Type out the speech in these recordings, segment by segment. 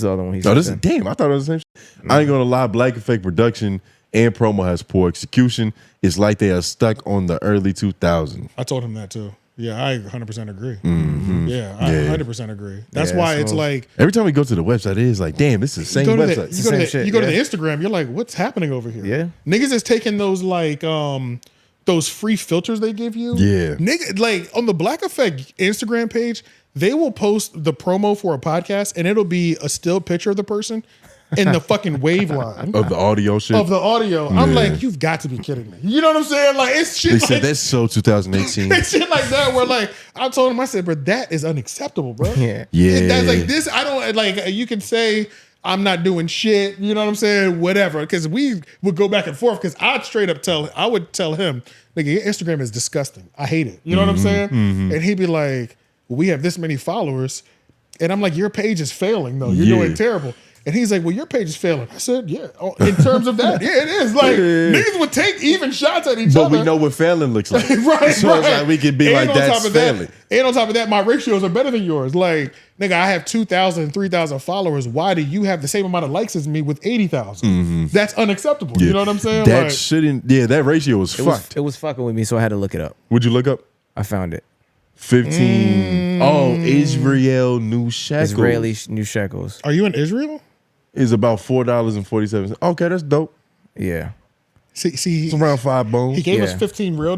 the other one. I thought it was the same shit. I ain't gonna lie, Black Effect production and promo has poor execution. It's like they are stuck on the early 2000s. I told him that too. Yeah, I 100% agree. Mm-hmm. Yeah, I 100% agree. That's why it's like every time we go to the website, it is like, damn, this is the same website. You go to the Instagram, you're like, what's happening over here? Yeah, niggas is taking those like those free filters they give you. Yeah, nigga, like on the Black Effect Instagram page, they will post the promo for a podcast, and it'll be a still picture of the person in the fucking wave line of the audio shit. Of the audio. Yeah. I'm like, you've got to be kidding me. You know what I'm saying? Like, it's shit. They said that's so 2018. It's shit like that where like, I told him, I said, but that is unacceptable, bro. Yeah. That's like this. I don't like, you can say I'm not doing shit. You know what I'm saying? Whatever. Because we would go back and forth because I would tell him, nigga, your Instagram is disgusting. I hate it. You know what I'm saying? Mm-hmm. And he'd be like, we have this many followers. And I'm like, your page is failing though. You're doing terrible. And he's like, well, your page is failing. I said, yeah. In terms of that, yeah, it is. Like, niggas would take even shots at each other. But we know what failing looks like. Right, so it's like we could be like, that's failing. And on top of that, my ratios are better than yours. Like, nigga, I have 2,000, 3,000 followers. Why do you have the same amount of likes as me with 80,000? Mm-hmm. That's unacceptable. Yeah. You know what I'm saying? That shouldn't, that ratio was fucked. It was fucking with me, so I had to look it up. Would you look up? I found it. 15. Oh, Israel new shekels. Israeli new shekels. Are you in Israel? Is about $4.47. Okay, that's dope. Yeah. See, it's around 5 bones. He gave us $15 real,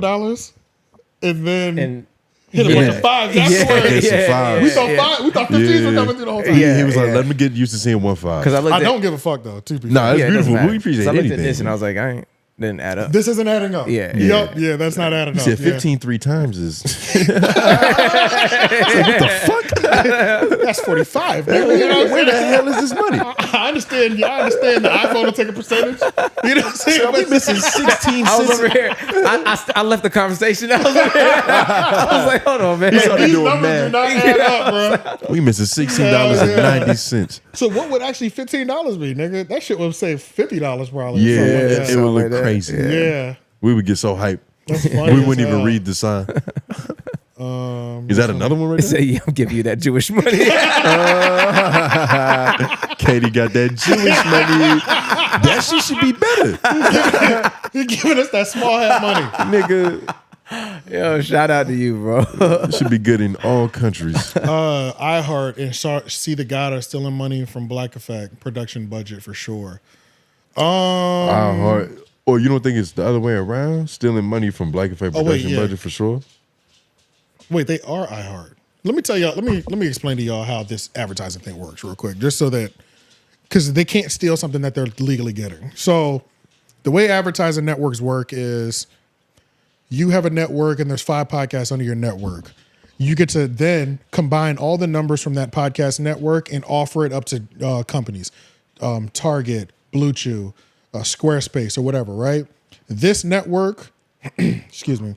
and then hit him with the five. That's five. We thought 15s were coming through the whole time. He was like, let me get used to seeing 1 5. Because I don't give a fuck though. Nah, it's beautiful. We appreciate anything. I looked at this and I was like, didn't add up. This isn't adding up. Yeah. Yup. Yeah, that's not adding up. He said 15 3 times is. What the fuck? That's 45. Where the hell is this money? I understand. Yeah, I understand. The iPhone will take a percentage. You know what I'm saying? So we missing 16 cents. I was over here. I left the conversation. I was over here. I was like, hold on, man. These numbers do not add up, bro. We missing $16.90. So what would actually $15 be, nigga? That shit would say $50 probably. Yeah, it would look crazy. Yeah. We would get so hyped. That's funny. We wouldn't even read the sign. Is that another one right there? Say, I'm giving you that Jewish money. Katie got that Jewish money. That shit should be better. You're giving us that small hat money. Nigga. Yo, shout out to you, bro. It should be good in all countries. iHeart and See the God are stealing money from Black Effect production budget for sure. iHeart. Or you don't think it's the other way around? Stealing money from Black Effect production budget for sure? Wait, they are iHeart. Let me tell y'all, let me explain to y'all how this advertising thing works real quick, just so that, because they can't steal something that they're legally getting. So the way advertising networks work is you have a network and there's 5 podcasts under your network. You get to then combine all the numbers from that podcast network and offer it up to companies, Target, Blue Chew, Squarespace, or whatever, right? This network, excuse me,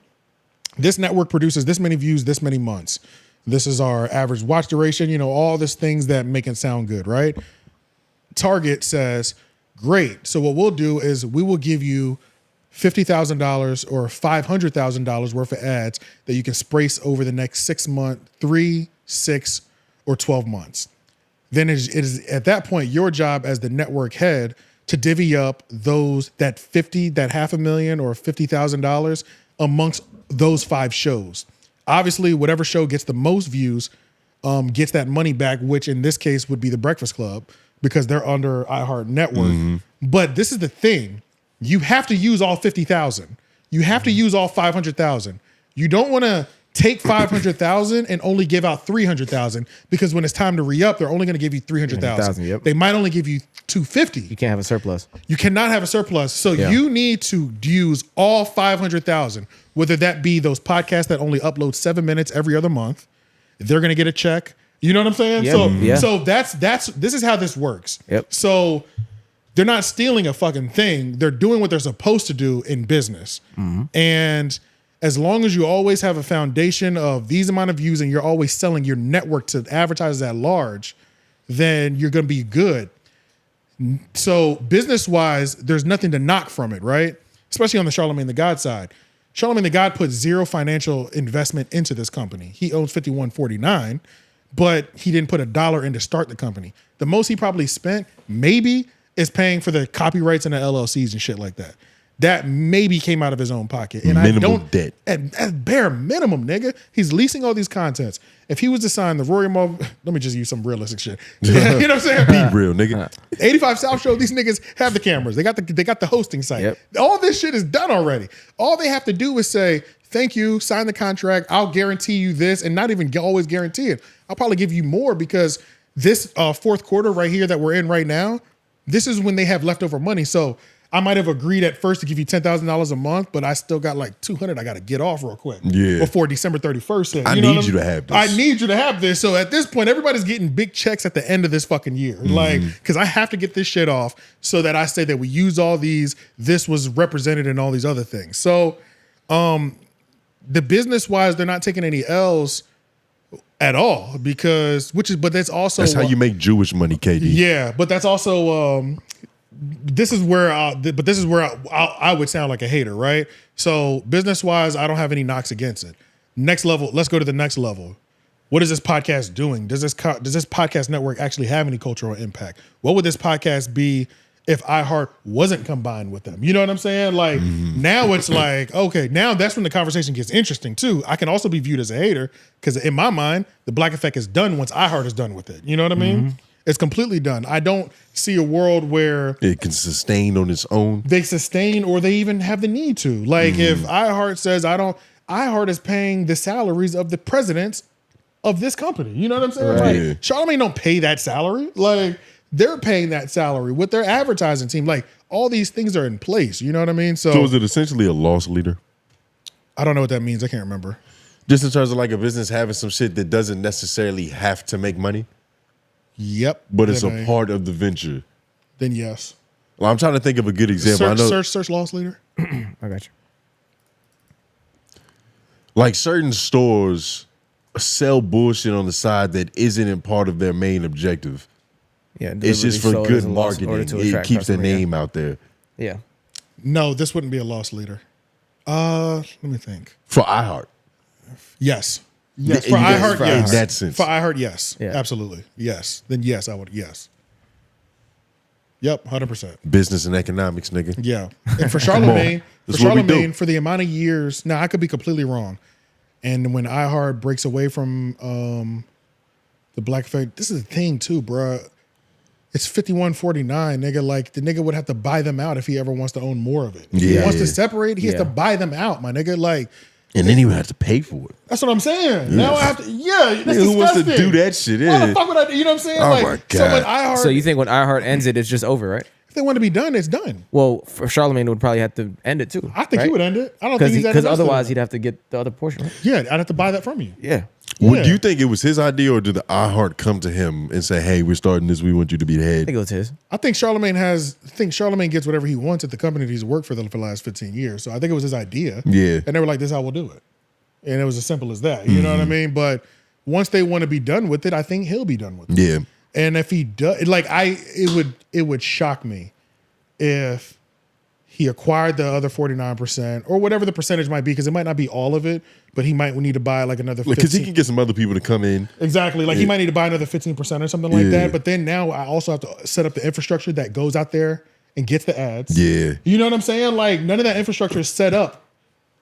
this network produces this many views, this many months. This is our average watch duration, all these things that make it sound good, right? Target says, great. So what we'll do is we will give you $50,000 or $500,000 worth of ads that you can sprace over the next 6 months, 3, 6, or 12 months. Then it is at that point your job as the network head to divvy up that $500,000 or $50,000 amongst those 5 shows. Obviously, whatever show gets the most views gets that money back, which in this case would be the Breakfast Club because they're under iHeart Network. Mm-hmm. But this is the thing. You have to use all 50,000. You have to use all 500,000. You don't want to take 500,000 and only give out 300,000 because when it's time to re-up, they're only going to give you 300,000. Yep. They might only give you 250. You can't have a surplus. You cannot have a surplus. So you need to use all 500,000, whether that be those podcasts that only upload 7 minutes every other month. They're going to get a check. You know what I'm saying? Yep. So this is how this works. Yep. So they're not stealing a fucking thing. They're doing what they're supposed to do in business. Mm-hmm. And as long as you always have a foundation of these amount of views and you're always selling your network to advertisers at large, then you're going to be good. So business-wise, there's nothing to knock from it, right? Especially on the Charlamagne the God side. Charlamagne the God put 0 financial investment into this company. He owns 51.49, but he didn't put $1 in to start the company. The most he probably spent maybe is paying for the copyrights and the LLCs and shit like that. That maybe came out of his own pocket. And Minimal debt. At bare minimum, nigga. He's leasing all these contents. If he was to sign the Rory Mo, let me just use some realistic shit. You know what I'm saying? Be real, nigga. 85 South Show, these niggas have the cameras. They got the hosting site. Yep. All this shit is done already. All they have to do is say, thank you, sign the contract, I'll guarantee you this, and not even always guarantee it. I'll probably give you more because this fourth quarter right here that we're in right now, this is when they have leftover money. So I might have agreed at first to give you $10,000 a month, but I still got like $200 I got to get off real quick before December 31st hits. I need you to have this. I need you to have this. So at this point, everybody's getting big checks at the end of this fucking year. Like, because I have to get this shit off so that I say that we use all these, this was represented in all these other things. So the business-wise, they're not taking any L's at all because, but that's also. That's how you make Jewish money, KD. Yeah, but that's also, this is where I would sound like a hater, right? So business-wise, I don't have any knocks against it. Next level, let's go to the next level. What is this podcast doing? Does this podcast network actually have any cultural impact? What would this podcast be if iHeart wasn't combined with them? You know what I'm saying? Like now it's like, okay, now that's when the conversation gets interesting too. I can also be viewed as a hater because in my mind, the Black Effect is done once iHeart is done with it. You know what I mean? It's completely done. I don't see a world where it can sustain on its own. They sustain or they even have the need to. Like if iHeart says iHeart is paying the salaries of the presidents of this company. You know what I'm saying? Right. Like Charlamagne don't pay that salary. Like they're paying that salary with their advertising team. Like all these things are in place. You know what I mean? So is it essentially a loss leader? I don't know what that means. I can't remember. Just in terms of like a business having some shit that doesn't necessarily have to make money. Yep. But it's a part of the venture. Then yes. Well, I'm trying to think of a good example. Search loss leader. I got you. Like certain stores sell bullshit on the side that isn't in part of their main objective. Yeah, It's just for sold good as a loss in order marketing. to It attract keeps their customer, name out there. Yeah. No, this wouldn't be a loss leader. Let me think. For iHeart. Yes. Yes. Yeah, For yes, iHeart, for yes. in that sense. For iHeart, yes. Yeah. Absolutely. Yes. Then yes, I would. Yes. Yep. 100%. Business and economics, nigga. Yeah. And for Charlamagne, That's what we do. for the amount of years, now I could be completely wrong. And when iHeart breaks away from the Black Effect, this is the thing too, bruh. It's 51-49, nigga. Like the nigga would have to buy them out if he ever wants to own more of it. If he wants to separate, he has to buy them out, my nigga. Like, and then he would have to pay for it. that's what I'm saying. Now I have to, that's Nigga, who wants to disgusting. do that shit? Why the Yeah. fuck would I, you know what I'm saying? Oh like, my So when God. iHeart, So you think when iHeart ends it, it's just over, right? if they want to be done, it's done. Well, for Charlamagne, it would probably have to end it too. I think he would end it. I don't think he's because otherwise he'd have to get the other portion. Right? Yeah, I'd have to buy that from you. Yeah. Would you think it was his idea, or did the iHeart come to him and say, "Hey, we're starting this. We want you to be the I head"? think it was his. I think Charlamagne gets whatever he wants at the company that he's worked for the last 15 years. So I think it was his idea. Yeah. And they were like, this is how we'll do it. And it was as simple as that. You know what I mean? But once they want to be done with it, I think he'll be done with it. Yeah. And if he does, like it would shock me if he acquired the other 49% or whatever the percentage might be, because it might not be all of it, but he might need to buy like another 15%. Because he can get some other people to come in. Exactly. Like he might need to buy another 15% or something like Yeah. that. But then now I also have to set up the infrastructure that goes out there and gets the ads. Yeah. You know what I'm saying? Like none of that infrastructure is set up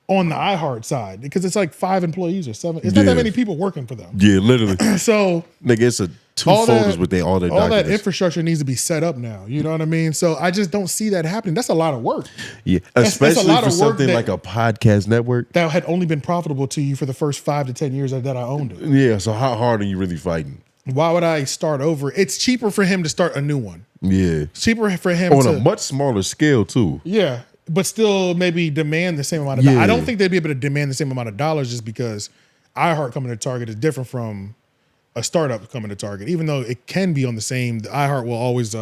on the iHeart side because it's like 5 employees or 7. It's not that Yeah. many people working for them. Yeah, literally. So Nigga, it's two all folders that- with all their all documents. that infrastructure needs to be set up now. You know what I mean? So I just don't see that happening. That's a lot of work. Yeah, that's a especially lot for of work something that- like a podcast network. That had only been profitable to you for the first 5 to 10 years that I owned it. Yeah, so how hard are you really fighting? Why would I start over? It's cheaper for him to start a new one. Yeah. It's cheaper for him On to a much smaller scale, too. Yeah, but still maybe demand the same amount of Yeah. I don't think they'd be able to demand the same amount of dollars just because iHeart coming to Target is different from a startup coming to Target. Even though it can be on the same, the iHeart will always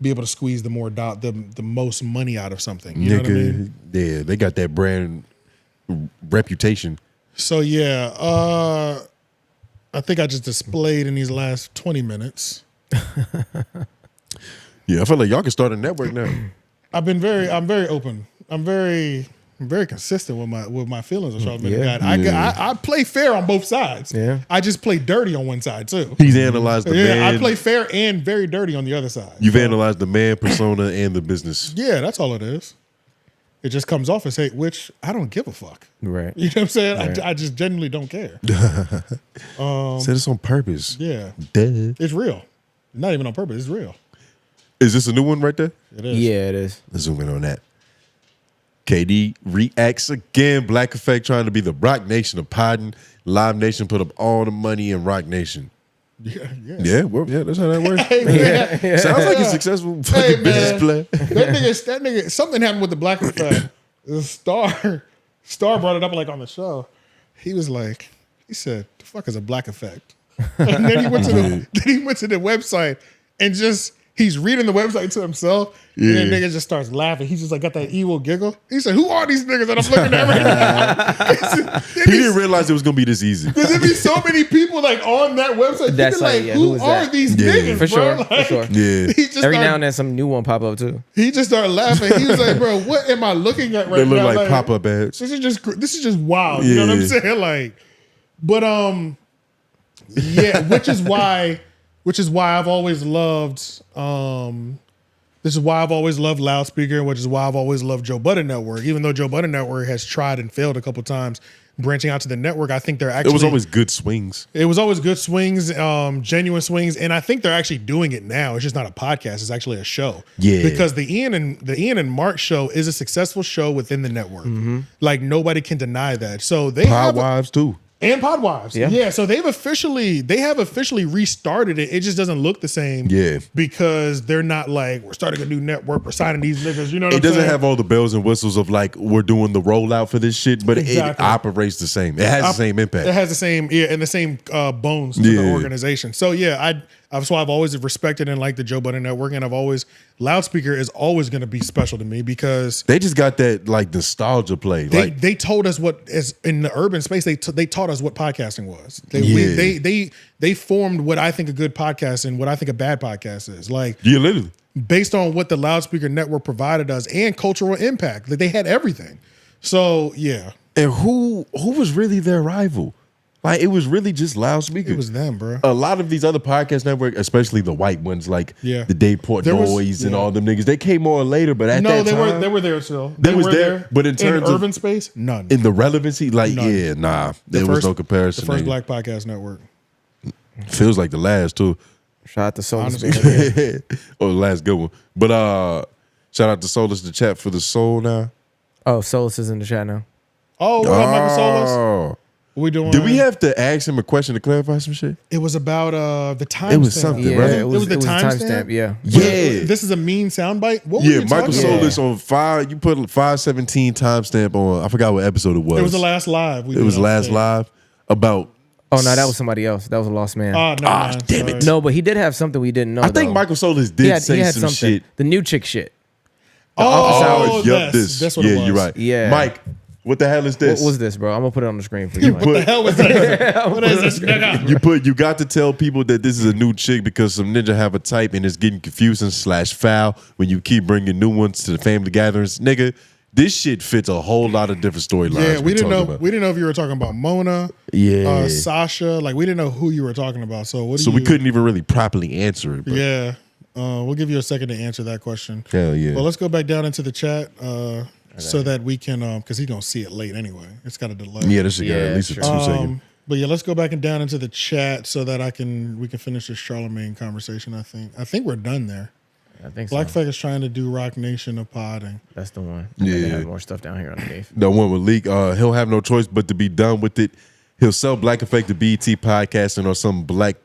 be able to squeeze the most money out of something. You know what I mean? Yeah, they got that brand reputation. So yeah, I think I just displayed in these last 20 minutes. Yeah, I feel like y'all can start a network now. I'm very open. I'm very I'm very consistent with my feelings on Charlamagne Yeah. the God. I play fair on both sides. Yeah. I just play dirty on one side too. He's analyzed the Yeah, man. I play fair and very dirty on the other side. You've analyzed the man persona and the business. Yeah, that's all it is. It just comes off as hate, which I don't give a fuck. Right. You know what I'm saying? Right. I just genuinely don't care. Said it's on purpose. Yeah, Duh. it's real. Not even on purpose. It's real. Is this a new one right there? It is. Yeah, it is. Let's zoom in on that. KD reacts again. Black Effect trying to be the Rock Nation of podding. Live Nation put up all the money in Rock Nation. Yeah. Yeah, well, yeah, that's how that works. Hey, man. Sounds like a successful fucking Hey, business man. play. That nigga, something happened with the Black Effect. The Star brought it up like on the show. He was like, he said, "The fuck is a Black Effect?" And then he went to the website and just he's reading the website to himself. Yeah. And then nigga just starts laughing. He's just like got that evil giggle. He said, "Who are these niggas that I'm looking at right now?" He didn't realize it was gonna be this easy. Because there be so many people like on that website. That's People like, like, yeah, who who is are that? these Yeah. niggas, For bro? sure. Like, For sure. Yeah. He just Every started, now and then some new one pop up too. he just started laughing. He was like, "Bro, what am I looking at right They look now?" like pop-up ads. This is just wild. You know what I'm Yeah. saying? Like, but yeah, which is why I've always loved this is why I've always loved Loudspeaker, which is why I've always loved Joe Budden Network. Even though Joe Budden Network has tried and failed a couple times branching out to the network, I think they're actually It was always good swings. It was always good swings, genuine swings, and I think they're actually doing it now. It's just not a podcast; it's actually a show. Yeah. because the Ian and Mark show is a successful show within the network. Like nobody can deny that. So they Pod have wives too. and Podwives. Yeah. Yeah. So they have officially restarted it. It just doesn't look the same. Yeah. Because they're not like, we're starting a new network, we're signing these niggas. You know what It I'm doesn't saying? have all the bells and whistles of like we're doing the rollout for this shit, but it Exactly. operates the same. It has the same impact. It has the same, and the same bones to Yeah. the organization. So yeah, that's why I've always respected and liked the Joe Budden Network, and Loudspeaker is always going to be special to me because They just got that like nostalgia play. they told us what is in the urban space. They taught us what podcasting was. They formed what I think a good podcast and what I think a bad podcast is. Like yeah, literally. based on what the Loudspeaker Network provided us and cultural impact. Like they had everything. So yeah, And who was really their rival? Like it was really just Loudspeaker. it was them, bro. A lot of these other podcast networks, especially the white ones, like Yeah. the Dave Portnoy's and all them niggas, they came on later. But at that time, they were there still. They was were there, but in terms of- urban space, none. in the relevancy, like None. yeah, nah, The there was first- no comparison. The first nigga. Black Podcast Network. Feels like the last too, Shout out to Soul Honestly. Speaker. or the last good one. But shout out to Solus the chat for the soul now. Oh, Solus is in the chat now. Oh, what up, Michael Solis? Oh. What we doing? Did we have to ask him a question to clarify some shit? It was about the time. It was stamp. something, Yeah, right? it was the a timestamp? Yeah. Yeah. This is a mean soundbite. What were Yeah, you Michael talking about? Solis on 5. You put 517 timestamp on. I forgot what episode it was. It was the last live. It was last live about. Oh no, that was somebody else. That was a lost man. Oh, no, man, damn it. sorry. No, but he did have something we didn't know. I think though. Michael Solis did he had say some something. shit. The new chick shit. Oh, Yup, yes, that's what it yeah, was. you're right. Yeah. Mike, what the hell is this? What was this, bro? I'm gonna put it on the screen for you. Mike. What the hell was that? What is this, nigga? You got to tell people that this is a new chick because some ninja have a type and it's getting confusing / foul when you keep bringing new ones to the family gatherings. Nigga, this shit fits a whole lot of different storylines. Yeah, we didn't know. About. We didn't know if you were talking about Mona, Yeah. Sasha. Like we didn't know who you were talking about. So what? So we couldn't even really properly answer it. But Yeah, we'll give you a second to answer that question. Hell yeah. Well, let's go back down into the chat so that we can, because he's gonna see it late anyway. It's got a delay. Yeah, this should got Yeah, at least a sure. 2-second. But yeah, let's go back and down into the chat so that we can finish this Charlamagne conversation. I think we're done there. I think so. Black Flag is trying to do Rock Nation of podding. That's the one. Yeah. They have more stuff down here underneath. The one with Leak, he'll have no choice but to be done with it. He'll sell Black Effect to BET podcasting or some black